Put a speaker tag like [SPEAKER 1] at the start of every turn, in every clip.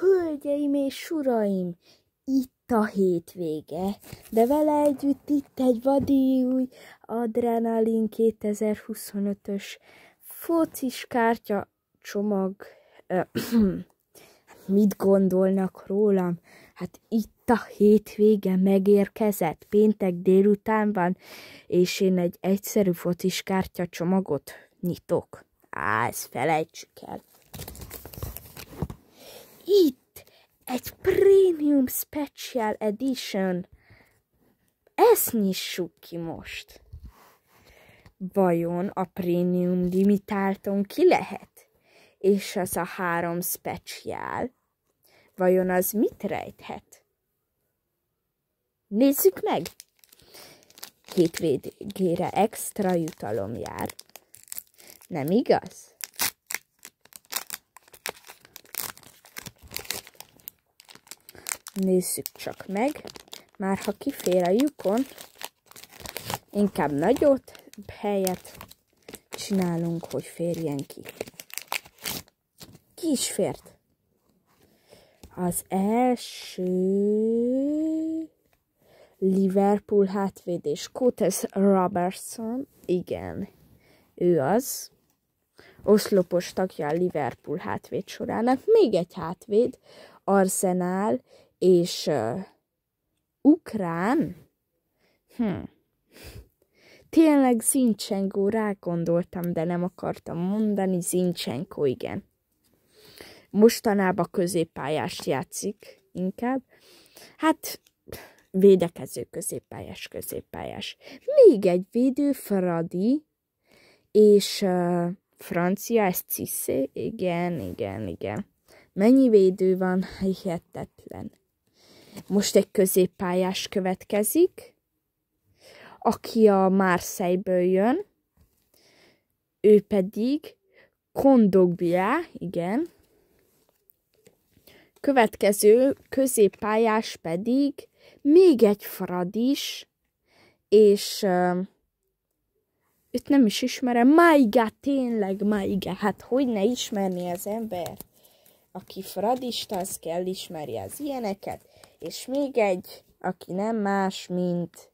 [SPEAKER 1] Hölgyeim és uraim, itt a hétvége, de vele együtt itt egy vadi új Adrenalin 2025-ös focis kártya csomag. Mit gondolnak rólam? Hát itt a hétvége megérkezett, péntek délután van, és én egy egyszerű focis kártya csomagot nyitok. Ezt felejtsük el. Itt egy Premium Special Edition. Ezt nyissuk ki most. Vajon a Premium limitálton ki lehet? És az a 3 speciál, vajon az mit rejthet? Nézzük meg! Hétvégére extra jutalom jár. Nem igaz? Nézzük csak meg, már ha kifér a lyukon, inkább nagyot helyet csinálunk, hogy férjen ki. Ki is fért? Az első Liverpool hátvédés, Curtis Robertson, igen, ő az. Oszlopos tagja a Liverpool hátvéd sorának. Még egy hátvéd, Arsenal és ukrán. Tényleg Zinchenko, rá gondoltam, de nem akartam mondani. Zinchenko, igen. Mostanában középpályást játszik inkább. Hát védekező középpályás. Még egy védő, Fradi, és francia, ez Cissé, igen. Mennyi védő van? Hihetetlen. Most egy középpályás következik, aki a Marseille-ből jön, ő pedig Kondogbia, igen. Következő középpályás pedig még egy Fradis, és őt nem is ismerem. Maiga, tényleg Maiga. Hát hogy ne ismerni az ember? Aki fradista, az kell ismerje az ilyeneket. És még egy, aki nem más, mint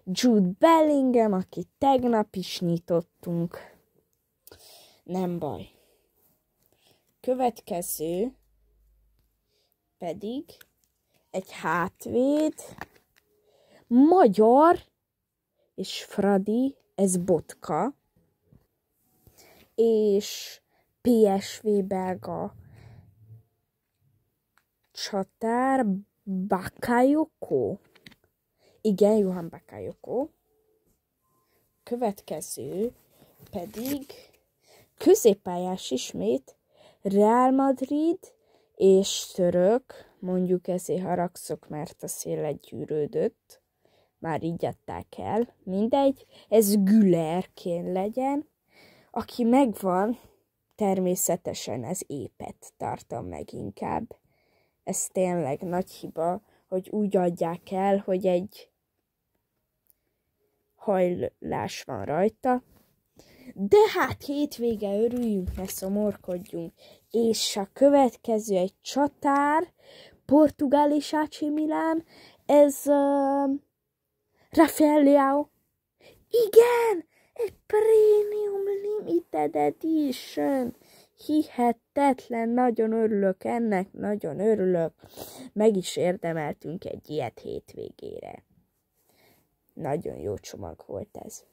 [SPEAKER 1] Jude Bellingham, aki tegnap is nyitottunk. Nem baj. Következő pedig egy hátvéd, magyar és Fradi, ez Botka, és PSV belga csatár Bakayoko. Igen, Johan Bakayoko. Következő pedig középpályás ismét, Real Madrid és török, mondjuk ezért haragszok, mert a szél gyűrődött. Már így adták el. Mindegy, ez Güler kéne legyen. Aki megvan, természetesen az épet tartom meg inkább. Ez tényleg nagy hiba, hogy úgy adják el, hogy egy hajlás van rajta. De hát hétvége, örüljünk, ne szomorkodjunk. És a következő egy csatár, Portugál és AC Milan, ez Rafael Leao. Igen, egy Premium Limited Edition. Hihetetlen, nagyon örülök ennek, nagyon örülök. Meg is érdemeltünk egy ilyet hétvégére. Nagyon jó csomag volt ez.